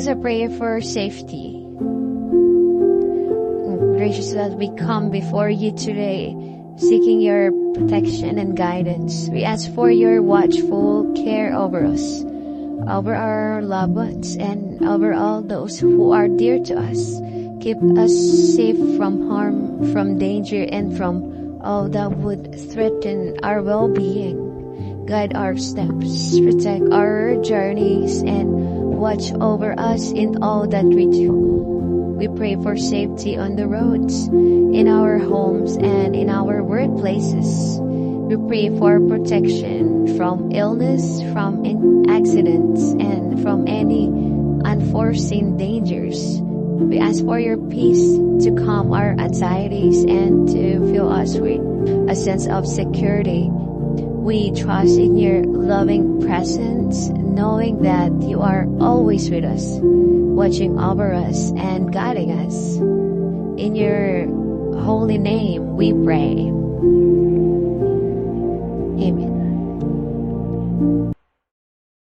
also pray for safety. Gracious God, we come before you today, seeking your protection and guidance. We ask for your watchful care over us, over our loved ones, and over all those who are dear to us. Keep us safe from harm, from danger, and from all that would threaten our well-being. Guide our steps, protect our journeys, and watch over us in all that we do. We pray for safety on the roads, in our homes, and in our workplaces. We pray for protection from illness, from accidents, and from any unforeseen dangers. We ask for your peace to calm our anxieties and to fill us with a sense of security. We trust in your loving presence, knowing that you are always with us, watching over us and guiding us. In your holy name we pray.